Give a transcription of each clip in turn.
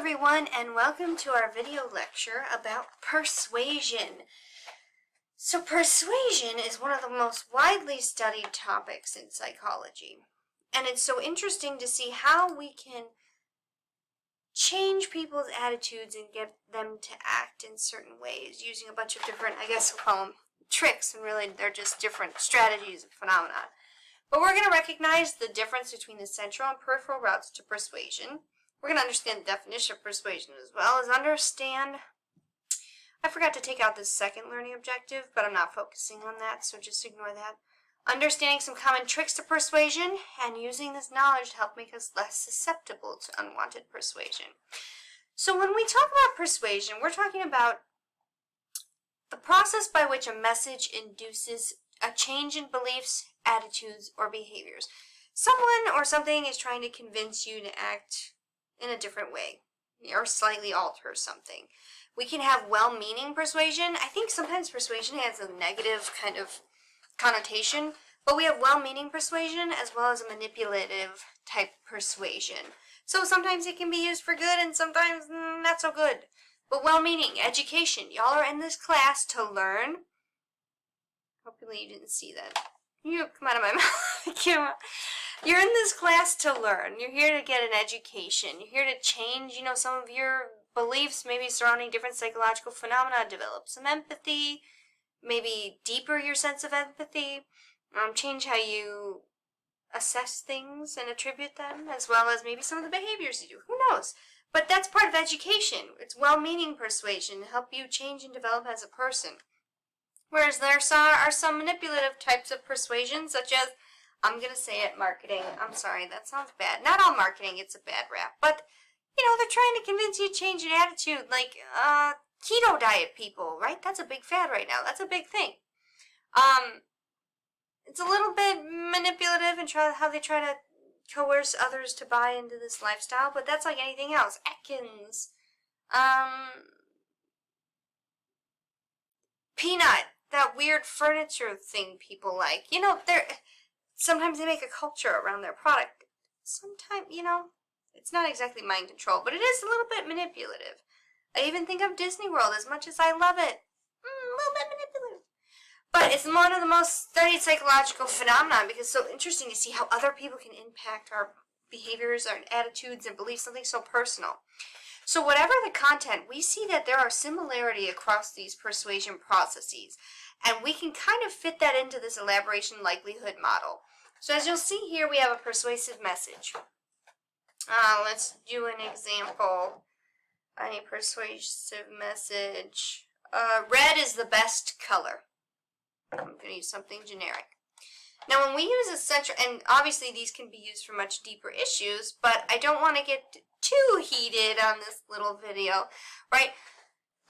everyone, and welcome to our video lecture about persuasion. So persuasion is one of the most widely studied topics in psychology, and it's so interesting to see how we can change people's attitudes and get them to act in certain ways using a bunch of different, I guess we'll call them tricks, and really they're just different strategies and phenomena. But we're going to recognize the difference between the central and peripheral routes to persuasion. We're going to understand the definition of persuasion as well as understand, I forgot to take out this second learning objective, but I'm not focusing on that, so just ignore that. Understanding some common tricks to persuasion and using this knowledge to help make us less susceptible to unwanted persuasion. So when we talk about persuasion, we're talking about the process by which a message induces a change in beliefs, attitudes, or behaviors. Someone or something is trying to convince you to act in a different way or slightly alter something. We can have well-meaning persuasion. I think sometimes persuasion has a negative kind of connotation, but we have well-meaning persuasion as well as a manipulative type persuasion. So sometimes it can be used for good and sometimes not so good. But well-meaning, education. Y'all are in this class to learn. Hopefully you didn't see that. You come out of my mouth, camera. You're in this class to learn. You're here to get an education. You're here to change, some of your beliefs, maybe surrounding different psychological phenomena, develop some empathy, maybe deeper your sense of empathy, change how you assess things and attribute them, as well as maybe some of the behaviors you do. Who knows? But that's part of education. It's well-meaning persuasion to help you change and develop as a person. Whereas there are some manipulative types of persuasion, such as, I'm going to say it, marketing. I'm sorry, that sounds bad. Not all marketing, it's a bad rap. But, they're trying to convince you to change an attitude, like keto diet people, right? That's a big fad right now. That's a big thing. It's a little bit manipulative in how they try to coerce others to buy into this lifestyle, but that's like anything else. Atkins, Peanut, that weird furniture thing people like. Sometimes they make a culture around their product. Sometimes, it's not exactly mind control, but it is a little bit manipulative. I even think of Disney World, as much as I love it. A little bit manipulative. But it's one of the most studied psychological phenomena because it's so interesting to see how other people can impact our behaviors, our attitudes, and beliefs, something so personal. So whatever the content, we see that there are similarity across these persuasion processes. And we can kind of fit that into this elaboration likelihood model. So as you'll see here, we have a persuasive message. Let's do an example. A persuasive message. Red is the best color. I'm going to use something generic. Now when we use a central, and obviously these can be used for much deeper issues, but I don't want to get too heated on this little video, right?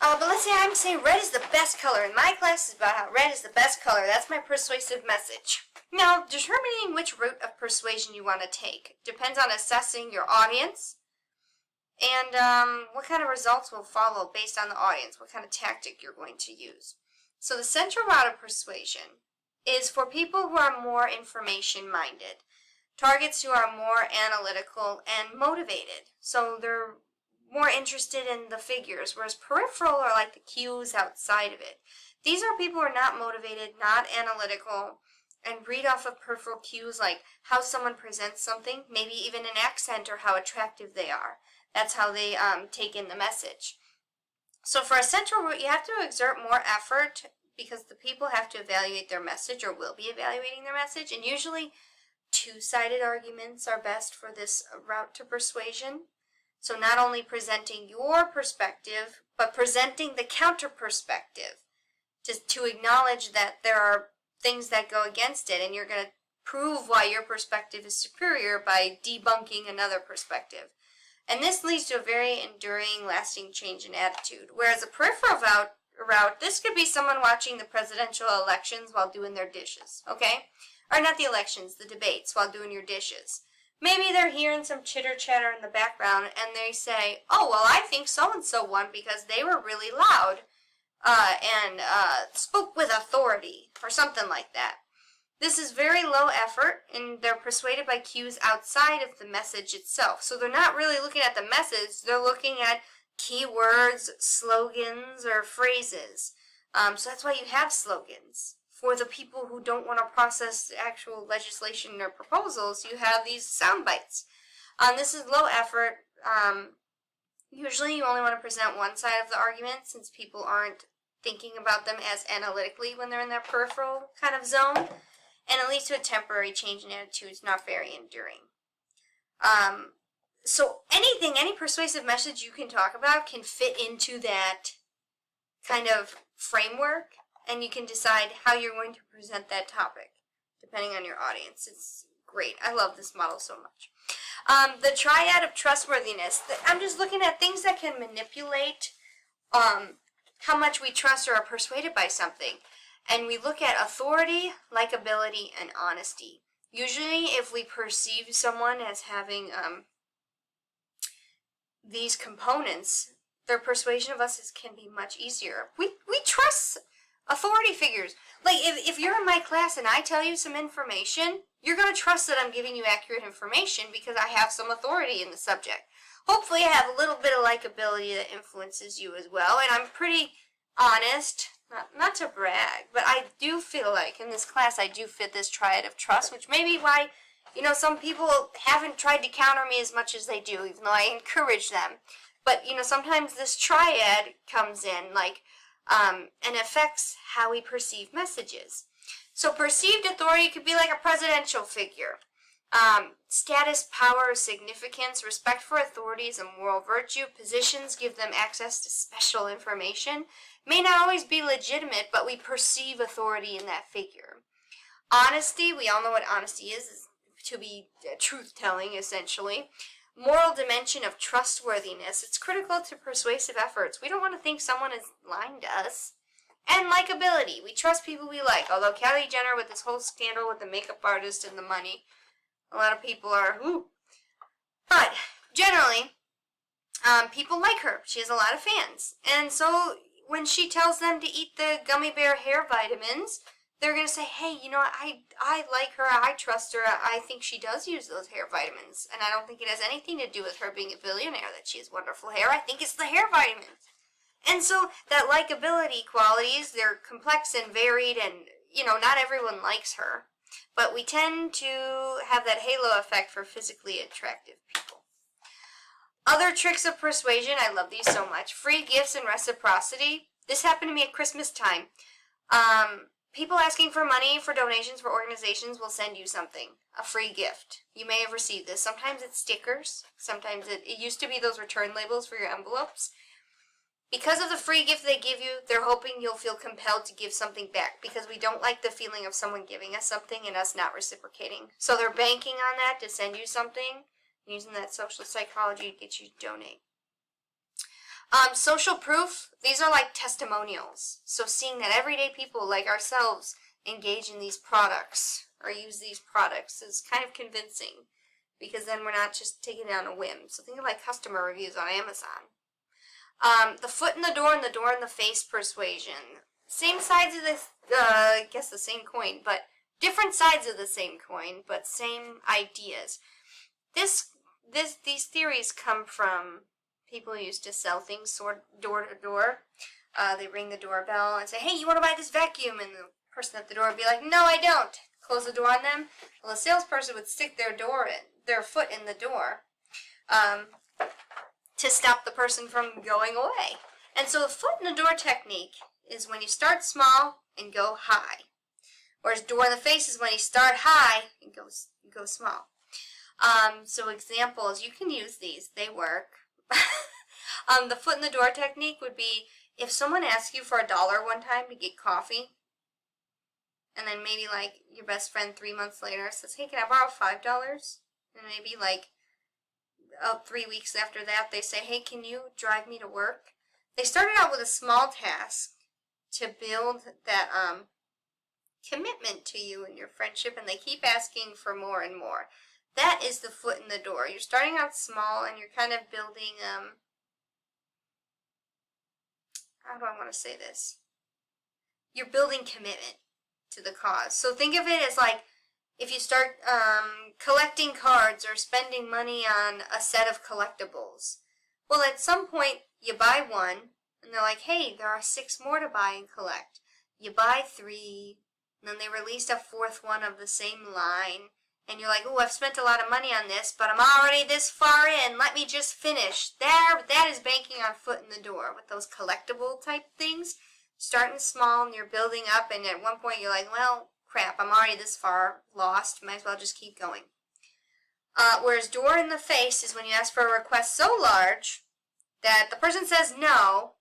But let's say I'm saying red is the best color, and my class is about how red is the best color. That's my persuasive message. Now, determining which route of persuasion you want to take depends on assessing your audience and what kind of results will follow based on the audience, what kind of tactic you're going to use. So the central route of persuasion is for people who are more information-minded, targets who are more analytical and motivated. So they're more interested in the figures, whereas peripheral are like the cues outside of it. These are people who are not motivated, not analytical, and read off of peripheral cues like how someone presents something, maybe even an accent or how attractive they are. That's how they take in the message. So for a central route, you have to exert more effort because the people have to evaluate their message or will be evaluating their message, and usually two-sided arguments are best for this route to persuasion. So not only presenting your perspective, but presenting the counter perspective to acknowledge that there are things that go against it, and you're going to prove why your perspective is superior by debunking another perspective. And this leads to a very enduring, lasting change in attitude. Whereas a peripheral route, this could be someone watching the presidential elections while doing their dishes, okay? Or not the elections, the debates while doing your dishes. Maybe they're hearing some chitter-chatter in the background and they say, oh, well, I think so-and-so won because they were really loud and spoke with authority or something like that. This is very low effort, and they're persuaded by cues outside of the message itself. So they're not really looking at the message, they're looking at keywords, slogans, or phrases. So that's why you have slogans. For the people who don't want to process actual legislation or proposals, you have these sound bites. This is low effort. Usually you only want to present one side of the argument since people aren't thinking about them as analytically when they're in their peripheral kind of zone, and it leads to a temporary change in attitudes, not very enduring. So any persuasive message you can talk about can fit into that kind of framework, and you can decide how you're going to present that topic depending on your audience. It's great. I love this model so much. The triad of trustworthiness. I'm just looking at things that can manipulate how much we trust or are persuaded by something. And we look at authority, likability, and honesty. Usually, if we perceive someone as having these components, their persuasion of us can be much easier. We trust authority figures. Like, if you're in my class and I tell you some information, you're going to trust that I'm giving you accurate information because I have some authority in the subject. Hopefully I have a little bit of likability that influences you as well, and I'm pretty honest, not to brag, but I do feel like in this class I do fit this triad of trust, which may be why, some people haven't tried to counter me as much as they do, even though I encourage them. But, sometimes this triad comes in, and affects how we perceive messages. So perceived authority could be like a presidential figure. Status, power, significance, respect for authorities, and moral virtue. Positions give them access to special information. May not always be legitimate, but we perceive authority in that figure. Honesty, we all know what honesty is to be truth-telling, essentially. Moral dimension of trustworthiness. It's critical to persuasive efforts. We don't want to think someone is lying to us. And likability. We trust people we like. Although Kylie Jenner, with this whole scandal with the makeup artist and the money, a lot of people are, ooh. But generally, people like her. She has a lot of fans. And so when she tells them to eat the gummy bear hair vitamins, they're going to say, hey, I like her, I trust her, I think she does use those hair vitamins. And I don't think it has anything to do with her being a billionaire that she has wonderful hair. I think it's the hair vitamins. And so that likability qualities, they're complex and varied, and, not everyone likes her. But we tend to have that halo effect for physically attractive people. Other tricks of persuasion, I love these so much. Free gifts and reciprocity. This happened to me at Christmas time. People asking for money for donations for organizations will send you something, a free gift. You may have received this. Sometimes it's stickers. Sometimes it used to be those return labels for your envelopes. Because of the free gift they give you, they're hoping you'll feel compelled to give something back, because we don't like the feeling of someone giving us something and us not reciprocating. So they're banking on that to send you something, using that social psychology to get you to donate. Social proof, these are like testimonials. So seeing that everyday people like ourselves engage in these products or use these products is kind of convincing, because then we're not just taking it on a whim. So think of like customer reviews on Amazon. The foot in the door and the door in the face persuasion. Same sides of this, I guess the same coin, but different sides of the same coin, but same ideas. These theories come from people who used to sell things door to door. They ring the doorbell and say, hey, you want to buy this vacuum? And the person at the door would be like, no, I don't. Close the door on them. Well, the salesperson would stick their foot in the door to stop the person from going away. And so the foot in the door technique is when you start small and go high. Whereas door in the face is when you start high and go small. So examples, you can use these. They work. The foot in the door technique would be if someone asks you for $1 one time to get coffee, and then maybe like your best friend 3 months later says, hey, can I borrow $5? And maybe like 3 weeks after that they say, hey, can you drive me to work? They started out with a small task to build that commitment to you and your friendship, and they keep asking for more and more. That is the foot in the door. You're starting out small and you're kind of building, how do I want to say this? You're building commitment to the cause. So think of it as like if you start collecting cards or spending money on a set of collectibles. Well, at some point you buy one, and they're like, hey, there are 6 more to buy and collect. You buy 3, and then they released a 4th one of the same line, and you're like, oh, I've spent a lot of money on this, but I'm already this far in. Let me just finish. That is banking on foot in the door with those collectible type things. Starting small, and you're building up, and at one point you're like, well, crap, I'm already this far lost. Might as well just keep going. Whereas door in the face is when you ask for a request so large that the person says no,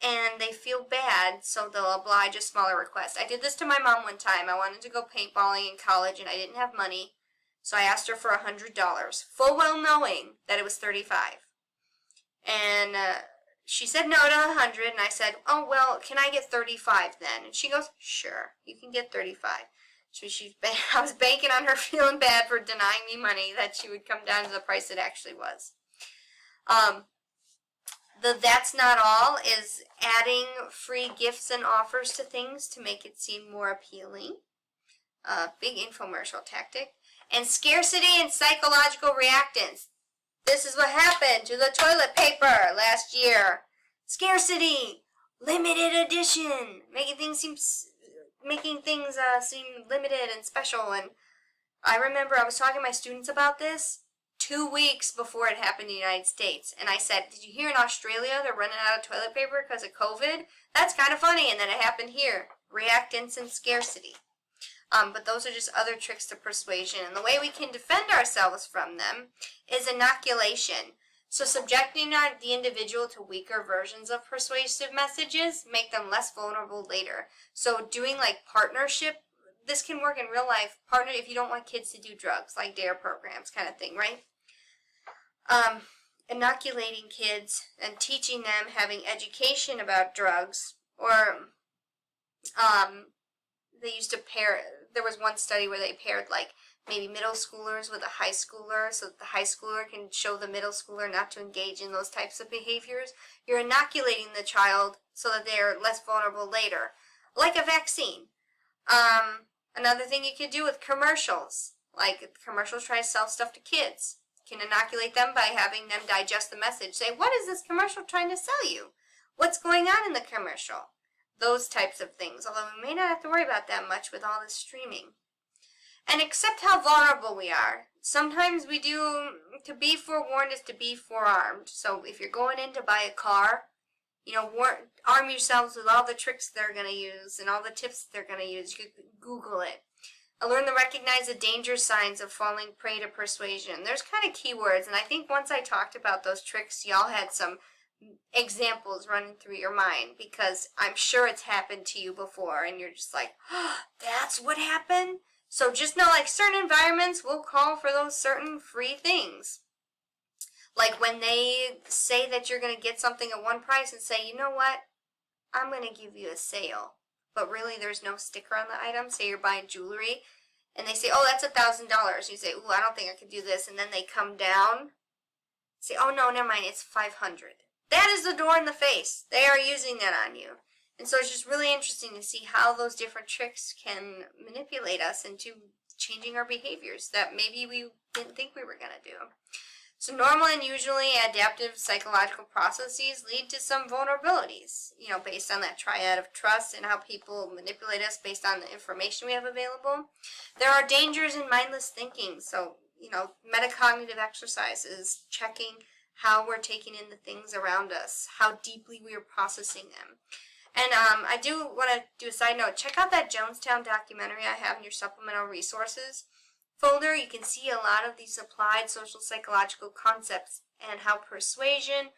and they feel bad, so they'll oblige a smaller request. I did this to my mom one time. I wanted to go paintballing in college, and I didn't have money, so I asked her for $100, full well knowing that it was $35. And she said no to $100, and I said, oh, well, can I get $35 then? And she goes, sure, you can get $35. So I was banking on her feeling bad for denying me money that she would come down to the price it actually was. The That's Not All is adding free gifts and offers to things to make it seem more appealing. Big infomercial tactic. And scarcity and psychological reactance. This is what happened to the toilet paper last year. Scarcity, limited edition, making things seem limited and special. And I remember I was talking to my students about this 2 weeks before it happened in the United States. And I said, did you hear in Australia they're running out of toilet paper because of COVID? That's kind of funny. And then it happened here. Reactance and scarcity. But those are just other tricks to persuasion. And the way we can defend ourselves from them is inoculation. So subjecting the individual to weaker versions of persuasive messages make them less vulnerable later. So doing like partnership, this can work in real life. Partner if you don't want kids to do drugs, like DARE programs kind of thing, right? Inoculating kids and teaching them, having education about drugs, or they used to pair, there was one study where they paired like maybe middle schoolers with a high schooler so that the high schooler can show the middle schooler not to engage in those types of behaviors. You're inoculating the child so that they're less vulnerable later, like a vaccine. Another thing you could do with commercials, like commercials try to sell stuff to kids. You can inoculate them by having them digest the message. Say, what is this commercial trying to sell you? What's going on in the commercial? Those types of things, although we may not have to worry about that much with all this streaming. And accept how vulnerable we are. Sometimes we do, to be forewarned is to be forearmed. So if you're going in to buy a car, arm yourselves with all the tricks they're going to use and all the tips they're going to use. You can Google it. I learned to recognize the danger signs of falling prey to persuasion. There's kind of keywords, and I think once I talked about those tricks, y'all had some examples running through your mind, because I'm sure it's happened to you before, and you're just like, oh, that's what happened? So just know, like, certain environments will call for those certain free things. Like when they say that you're going to get something at one price and say, you know what, I'm going to give you a sale. But really there's no sticker on the item. Say you're buying jewelry and they say, oh, that's $1,000. You say, ooh, I don't think I could do this. And then they come down. Say, oh, no, never mind, it's $500. That is the door in the face. They are using that on you. And so it's just really interesting to see how those different tricks can manipulate us into changing our behaviors that maybe we didn't think we were going to do. So normal and usually adaptive psychological processes lead to some vulnerabilities, based on that triad of trust and how people manipulate us based on the information we have available. There are dangers in mindless thinking. So, metacognitive exercises, checking how we're taking in the things around us, how deeply we are processing them. And I do want to do a side note. Check out that Jonestown documentary I have in your supplemental resources folder. You can see a lot of these applied social psychological concepts and how persuasion,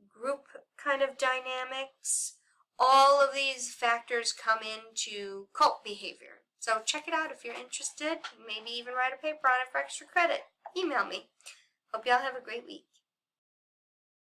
group kind of dynamics, all of these factors come into cult behavior. So check it out if you're interested. Maybe even write a paper on it for extra credit. Email me. Hope y'all have a great week.